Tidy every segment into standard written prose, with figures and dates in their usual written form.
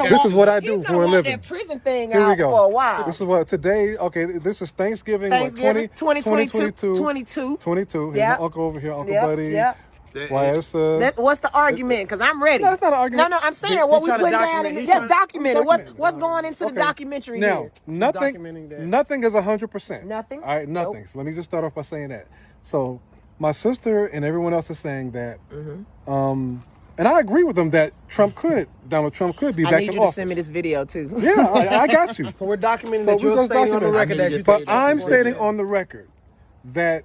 This is what I do for a living. That prison thing Here we out go. for a while. This is what today. Okay, this is Thanksgiving. What, 2022. 22. Here's Yeah. my uncle over here, Uncle Buddy. Yeah. Why it's What's the argument? Because I'm ready. That's not an argument. No, I'm saying what we put down in the just document it. What's going into the documentary now, here? Nothing is 100%. Nothing? All right, nothing. Nope. So let me just start off by saying that. So my sister and everyone else is saying that, and I agree with them that Donald Trump could be back in office. I need you to send me this video too. Yeah, I got you. So we're documenting that you're stating on the record that you. But I'm stating on the record that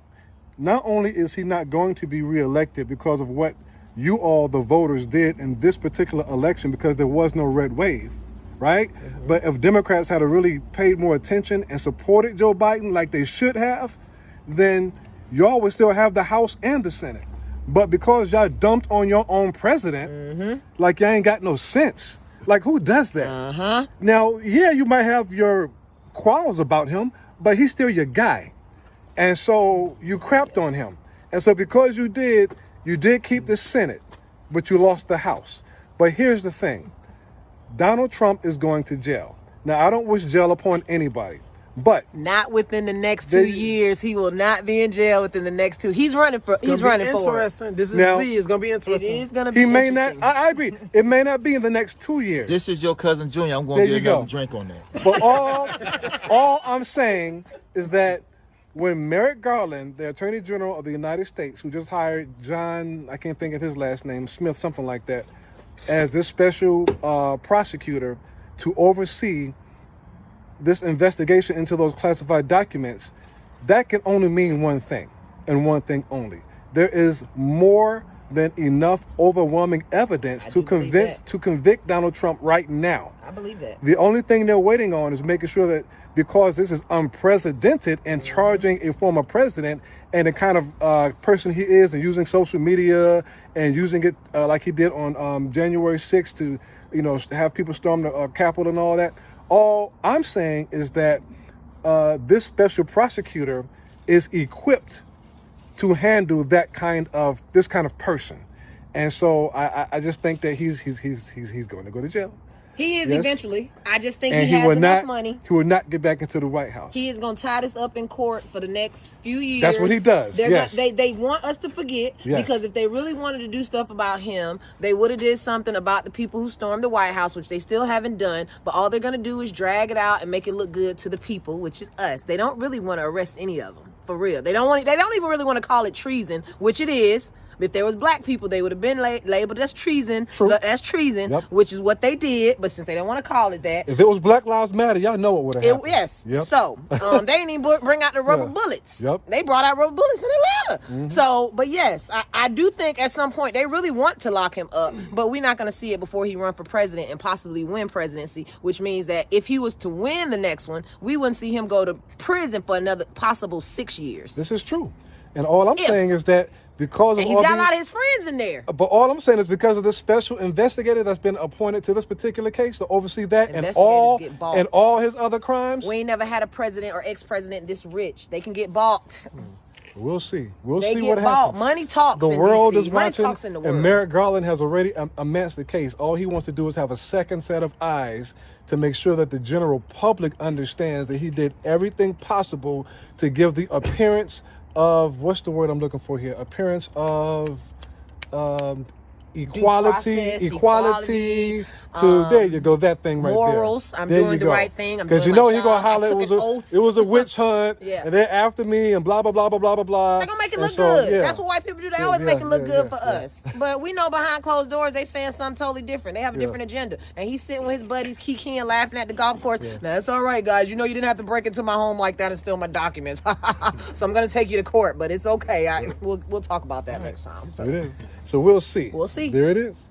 not only is he not going to be reelected because of what you all, the voters, did in this particular election, because there was no red wave, right? But if Democrats had really paid more attention and supported Joe Biden like they should have, then y'all would still have the House and the Senate. But because y'all dumped on your own president, like y'all ain't got no sense. Like, who does that? Now, yeah, you might have your quarrels about him, but he's still your guy. And so you crapped on him. And so because you did keep the Senate, but you lost the House. But here's the thing. Donald Trump is going to jail. Now, I don't wish jail upon anybody, but not within the next 2 years. He will not be in jail within the next 2. He's running for interesting. This is Z. It's going to be interesting. It is going to be He may not, I agree. It may not be in the next 2 years. This is your cousin Junior. I'm going to get another drink on that. But all I'm saying is that when Merrick Garland, the Attorney General of the United States, who just hired John, I can't think of his last name, Smith, something like that, as this special prosecutor to oversee this investigation into those classified documents, that can only mean one thing, and one thing only. There is more than enough overwhelming evidence to convict Donald Trump right now. I believe that. The only thing they're waiting on is making sure that, because this is unprecedented and charging a former president and the kind of person he is, and using social media and using it like he did on January 6th to, have people storm the Capitol and all that. All I'm saying is that this special prosecutor is equipped to handle this kind of person, and so I just think that he's going to go to jail. He is eventually. I just think he has enough money. He will not get back into the White House. He is going to tie this up in court for the next few years. That's what he does. They want us to forget, because if they really wanted to do stuff about him, they would have did something about the people who stormed the White House, which they still haven't done. But all they're going to do is drag it out and make it look good to the people, which is us. They don't really want to arrest any of them, for real. They don't even really want to call it treason, which it is. If there was black people, they would have been labeled as treason. True. That's treason, which is what they did. But since they don't want to call it that, if it was Black Lives Matter, y'all know what would have happened. Yes. Yep. So they didn't even bring out the rubber bullets. Yep. They brought out rubber bullets in Atlanta. So, but yes, I do think at some point they really want to lock him up, but we're not going to see it before he run for president and possibly win presidency, which means that if he was to win the next one, we wouldn't see him go to prison for another possible 6 years. This is true. And all I'm saying is that because of he's got a lot of his friends in there. But all I'm saying is because of this special investigator that's been appointed to this particular case to oversee that and all his other crimes. We ain't never had a president or ex-president this rich. They can get balked. We'll see. We'll see what happens. Money talks. The world is watching, and Merrick Garland has already amassed the case. All he wants to do is have a second set of eyes to make sure that the general public understands that he did everything possible to give the appearance of, what's the word I'm looking for here? Appearance of equality to there you go, that thing right morals, there. I'm doing the right thing. Because you know he gonna holler it was a witch hunt, and they're after me and blah blah blah blah blah blah blah. They're gonna make it look good. That's what white people do. They always make it look good for us. But we know behind closed doors they saying something totally different. They have a different agenda. And he's sitting with his buddies kikiing, laughing at the golf course. Now it's all right, guys. You know you didn't have to break into my home like that and steal my documents. So I'm gonna take you to court, but it's okay. We'll talk about that next time. So it is. So we'll see. We'll see. There it is.